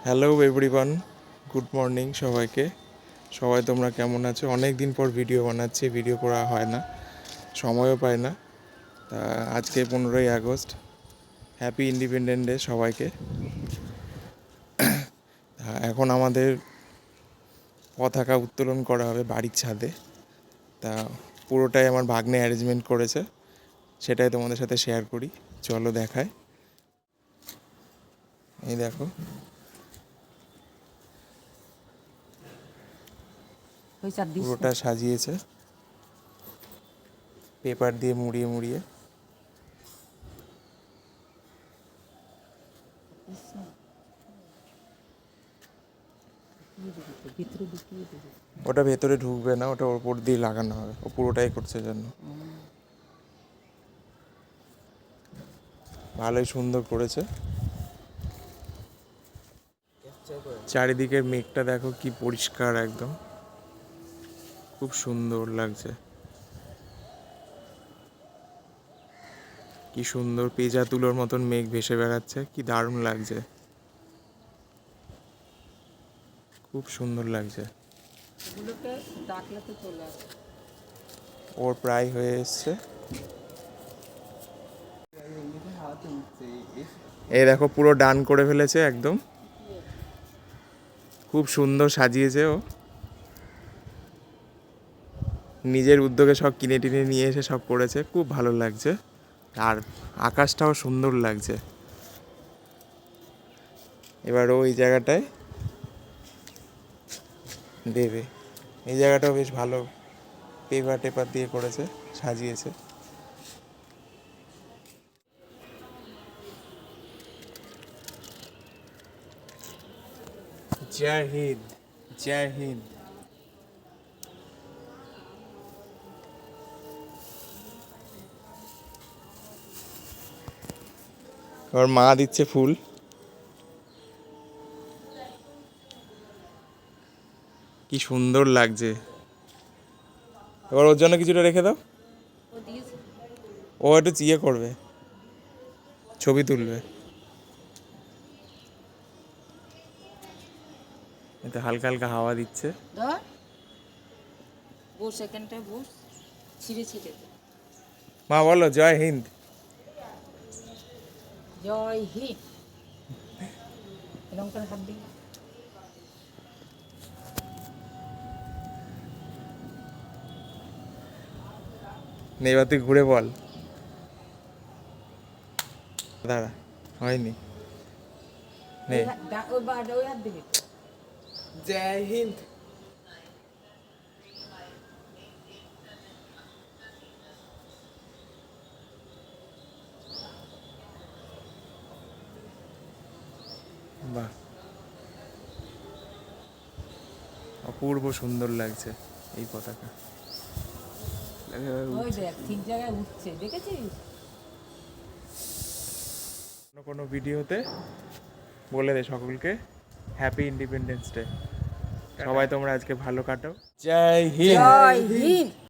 Hello everyone, good morning সবাইকে। সবাই তোমরা কেমন আছো? অনেক দিন পর ভিডিও বানাচ্ছি, ভিডিও করা হয় না, সময়ও পাই না। তা আজকে 15ই আগস্ট, হ্যাপি ইন্ডিপেন্ডেন্স ডে সবাইকে। এখন আমাদের পতাকা উত্তোলন করা হবে বাড়ির ছাদে। তা পুরোটাই আমার ভাগ্নে অ্যারেঞ্জমেন্ট করেছে, সেটাই তোমাদের সাথে শেয়ার করি। চলো দেখায়। এই দেখো, পুরোটা সাজিয়েছে পেপার দিয়ে মুড়িয়ে মুড়িয়ে। ওটা ভেতরে ঢুকবে না, ওটা ওপর দিয়ে লাগানো হবে। ও পুরোটাই করছে জন্য ভালোই সুন্দর করেছে। চারিদিকের মেঘটা দেখো কি পরিষ্কার, একদম খুব সুন্দর লাগছে। কি সুন্দর পেঁজা তুলোর মতন মেঘ ভেসে বেড়াচ্ছে, কি দারুণ লাগছে, খুব সুন্দর লাগছে। ওর প্রায় হয়ে এসছে। এই দেখো পুরো ডান করে ফেলেছে একদম, খুব সুন্দর সাজিয়েছে ও। নিজের উদ্যোগে সব কিনে টিনে নিয়ে এসে সব করেছে, খুব ভালো লাগছে। আর আকাশটাও সুন্দর লাগছে। এবার ও এই জায়গাটায় দেবে। এই জায়গাটাও বেশ ভালো পেপার টেপার দিয়ে করেছে, সাজিয়েছে। জয় হিন্দ, জয় হিন্দ। ওর মা দিচ্ছে ফুল। কি সুন্দর লাগছে। এবার ওর জন্য কিছুটা রেখে দাও, ও একটু ইয়ে করবে, ছবি তুলবে। এতে হালকা হালকা হাওয়া দিচ্ছে। মা বলো জয় হিন্দ। জয় হিন্দ। হাত দিই। এবার তুই ঘুরে বল। দাঁড়া, হয়নি। নে, জয় হিন্দ। বাহ, অপূর্ব সুন্দর লাগছে এই পতাকা। ঠিক জায়গায় উঠছে, দেখেছিস? কোনো ভিডিওতে বলে দে সকলকে হ্যাপি ইন্ডিপেন্ডেন্স ডে। সবাই তোমরা আজকে ভালো কাটাও। জয় হিন্দ। জয় হিন্দ।